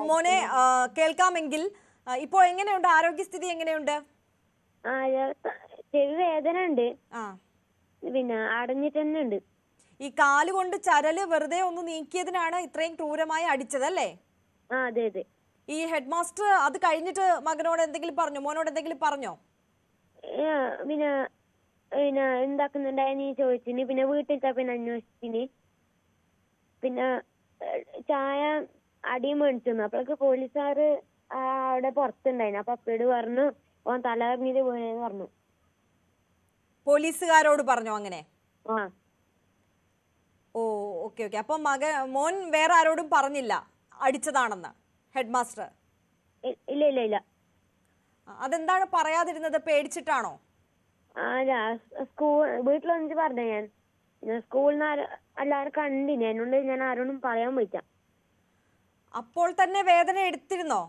മോനെ കേൾക്കാമെങ്കിൽ ഇപ്പോൾ എങ്ങനെയുണ്ട്, ആരോഗ്യസ്ഥിതി എങ്ങനെയുണ്ട്? ചെവി വേദന ഉണ്ട്, പിന്നെ അടഞ്ഞിട്ട് തന്നെ ഉണ്ട്. ഈ കാലുകൊണ്ട് ചരല് വെറുതെ ഒന്ന് നീക്കിയതിനാണ് ഇത്രയും ക്രൂരമായി അടിച്ചതല്ലേ? അതെ അതെ. ഈ ഹെഡ് മാസ്റ്റർ അത് കഴിഞ്ഞിട്ട് മകനോട് എന്തെങ്കിലും പറഞ്ഞോ, മോനോട് എന്തെങ്കിലും പറഞ്ഞോ? പിന്നെ പിന്നെ എന്താക്കുന്നുണ്ടായെന്ന് ചോദിച്ചിന്. പിന്നെ വീട്ടിലത്തെ പിന്നെ അന്വേഷിച്ചിന്. പിന്നെ ചായ അടിയും മേടിച്ചു. അപ്പോഴേക്ക് പോലീസുകാര് അവിടെ പുറത്തുണ്ടായിന്. അപ്പൊ അപ്പയോട് പറഞ്ഞു ഓൻ തലകറിഞ്ഞിട്ട് വീണെന്ന് പറഞ്ഞു. പോലീസുകാരോട് പറഞ്ഞോ അങ്ങനെ? ഓ ഓക്കെ ഓക്കെ. അപ്പൊ മോൻ വേറെ ആരോടും പറഞ്ഞില്ല അടിച്ചതാണെന്ന് ഹെഡ് മാസ്റ്റർ? ഇല്ല ഇല്ല ഇല്ല. അതെന്താണ് പറയാതിരുന്നത്? പേടിച്ചിട്ടാണോ? വീട്ടിൽ വന്നിട്ട് പറഞ്ഞ ഞാൻ. സ്കൂളിൽ നിന്ന് എല്ലാവരും കണ്ടിന്. എന്നോട് ഞാൻ ആരോടും പറയാൻ പറ്റാ. അപ്പോൾ തന്നെ വേദന എടുത്തിരുന്നോ?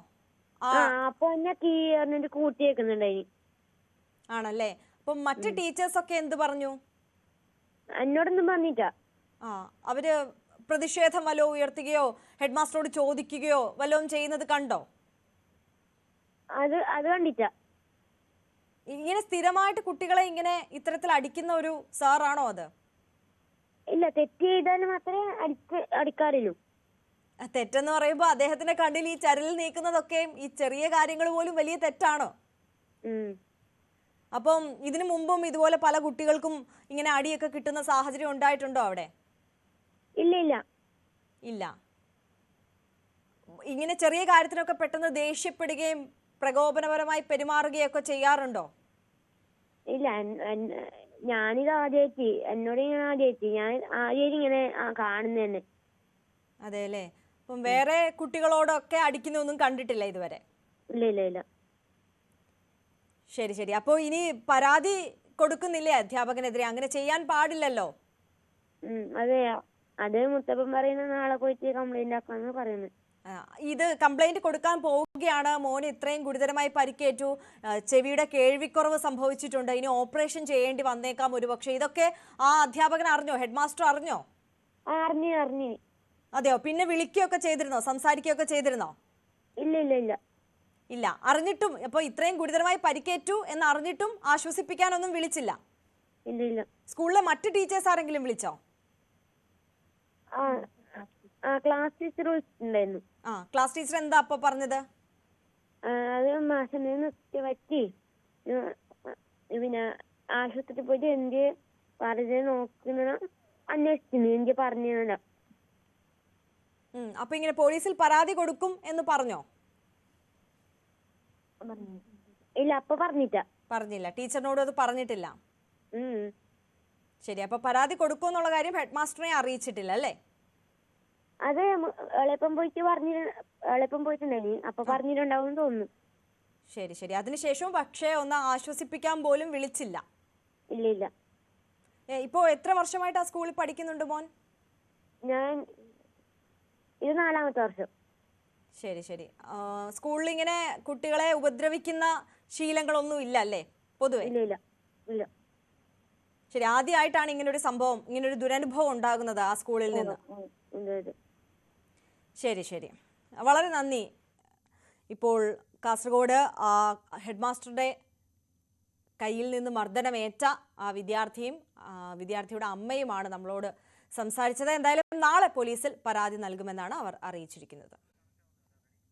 അപ്പൊ എന്നെ പറഞ്ഞിട്ട് കൂട്ടി വെക്കുന്നുണ്ടായി. ആണല്ലേ? അപ്പൊ മറ്റു ടീച്ചേഴ്സ് ഒക്കെ എന്ത് പറഞ്ഞു? എന്നോടൊന്നും പറഞ്ഞിട്ടാ. അവര് പ്രതിഷേധം വല്ലോ ഉയർത്തുകയോ ഹെഡ് മാസ്റ്ററോട് ചോദിക്കുകയോ വല്ലതും ചെയ്യുന്നത് കണ്ടോ? അത് കണ്ടിട്ടാ. ഇങ്ങനെ സ്ഥിരമായിട്ട് കുട്ടികളെ ഇങ്ങനെ ഇത്തരത്തിൽ അടിക്കുന്ന ഒരു സാറാണോ അത്? ഇല്ല, തെറ്റ് ചെയ്താൽ മാത്രമേ അടിക്കാറില്ലൂ. തെറ്റെന്ന് പറയുമ്പോ അദ്ദേഹത്തിന്റെ കണ്ണിൽ ഈ ചരലിൽ നീക്കുന്നതൊക്കെയും ഈ ചെറിയ കാര്യങ്ങൾ പോലും വലിയ തെറ്റാണോ? അപ്പം ഇതിനു മുമ്പും ഇതുപോലെ പല കുട്ടികൾക്കും ഇങ്ങനെ അടിയൊക്കെ കിട്ടുന്ന സാഹചര്യം ഉണ്ടായിട്ടുണ്ടോ അവിടെ? ഇല്ല ഇല്ല ഇല്ല. ഇങ്ങനെ ചെറിയ കാര്യത്തിനൊക്കെ പെട്ടെന്ന് ദേഷ്യപ്പെടുകയും പ്രകോപനപരമായി പെരുമാറുകയൊക്കെ ചെയ്യാറുണ്ടോ? ഇല്ല, ഞാനിത് ആദ്യമായിട്ട്, എന്നോട് ഇങ്ങനെ ആദ്യമായിട്ട്, ഞാൻ ആദ്യമായിട്ട് ഇങ്ങനെ കാണുന്ന തന്നെ. അതെ അല്ലേ? അപ്പം വേറെ കുട്ടികളോടൊക്കെ അടിക്കുന്നൊന്നും കണ്ടിട്ടില്ല ഇതുവരെ? ഇല്ല ഇല്ല ഇല്ല. ശരി ശരി. അപ്പോ ഇനി പരാതി കൊടുക്കുന്നില്ലേ അധ്യാപകനെതിരെ? അങ്ങനെ ചെയ്യാൻ പാടില്ലല്ലോ. അതെ അതെ. മുത്തപ്പൻ പറയുന്ന നാളെ പോയിട്ട് കംപ്ലൈന്റ് ആക്കാന്ന് പറയുന്നത്. ഇത് കംപ്ലൈന്റ് കൊടുക്കാൻ പോവുകയാണ്. മോന് ഇത്രയും ഗുരുതരമായി പരിക്കേറ്റു, ചെവിയുടെ കേൾവിക്കുറവ് സംഭവിച്ചിട്ടുണ്ട്, ഇനി ഓപ്പറേഷൻ ചെയ്യേണ്ടി വന്നേക്കാം ഒരുപക്ഷെ. ഇതൊക്കെ ആ അധ്യാപകൻ അറിഞ്ഞോ? ഹെഡ് മാസ്റ്റർ അറിഞ്ഞോ? അറിഞ്ഞു. അതെയോ? പിന്നെ വിളിക്കുകയൊക്കെ ചെയ്തിരുന്നോ? സംസാരിക്കുകയൊക്കെ ചെയ്തിരുന്നോ? ഇല്ല ഇല്ല ഇല്ല ഇല്ല. അറിഞ്ഞിട്ടും, അപ്പൊ ഇത്രയും ഗുരുതരമായി പരിക്കേറ്റു എന്ന് അറിഞ്ഞിട്ടും ആശ്വസിപ്പിക്കാനൊന്നും വിളിച്ചില്ല? ഇല്ല ഇല്ല. സ്കൂളിലെ മറ്റു ടീച്ചേഴ്സ് ആരെങ്കിലും വിളിച്ചോ? ക്ലാസ് ടീച്ചർ വിളിച്ചിട്ടുണ്ടായിരുന്നു. ക്ലാസ് ടീച്ചർ എന്താ അപ്പൊ പറഞ്ഞത്? അത് മാസം പറ്റി, പിന്നെ ആശുപത്രി പോയിട്ട് എന്ത് പറഞ്ഞത് നോക്കുന്ന അന്വേഷിക്കുന്നു. എനിക്ക് പറഞ്ഞില്ല. അപ്പൊ ഇങ്ങനെ പോലീസിൽ പരാതി കൊടുക്കും എന്ന് പറഞ്ഞോ? ഇല്ല, അപ്പൊ പറഞ്ഞില്ല. ടീച്ചറിനോട് അത് പറഞ്ഞിട്ടില്ല? ശരി. അപ്പൊ പരാതി കൊടുക്കും എന്നുള്ള കാര്യം ഹെഡ് മാസ്റ്ററെ അറിയിച്ചിട്ടില്ല അല്ലേ? അത് എളുപ്പം പോയിട്ടുണ്ടായി. അപ്പൊ പറഞ്ഞിട്ടുണ്ടാവും തോന്നുന്നു. ശരി ശരി. അതിനുശേഷം പക്ഷേ ഒന്ന് ആശ്വസിപ്പിക്കാൻ പോലും വിളിച്ചില്ല? ഇല്ല ഇല്ല. ഇപ്പോ എത്ര വർഷമായിട്ട് ആ സ്കൂളിൽ പഠിക്കുന്നുണ്ട് മോൻ? ഇത് 4ാമത്തെ വർഷം. ശരി ശരി. സ്കൂളിൽ ഇങ്ങനെ കുട്ടികളെ ഉപദ്രവിക്കുന്ന ശീലങ്ങളൊന്നും ഇല്ല അല്ലേ പൊതുവെ? ഇല്ല ഇല്ല ഇല്ല. ശരി. ആദ്യമായിട്ടാണ് ഇങ്ങനൊരു സംഭവം, ഇങ്ങനൊരു ദുരനുഭവം ഉണ്ടാകുന്നത് ആ സ്കൂളിൽ നിന്ന്? ശരി ശരി. വളരെ നന്ദി. ഇപ്പോൾ കാസർഗോഡ് ഹെഡ് മാസ്റ്ററുടെ കയ്യിൽ നിന്ന് മർദ്ദനമേറ്റ ആ വിദ്യാർത്ഥിയും വിദ്യാർത്ഥിയുടെ അമ്മയുമാണ് നമ്മളോട് സംസാരിച്ചത്. എന്തായാലും നാളെ പോലീസിൽ പരാതി നൽകുമെന്നാണ് അവർ അറിയിച്ചിരിക്കുന്നത്.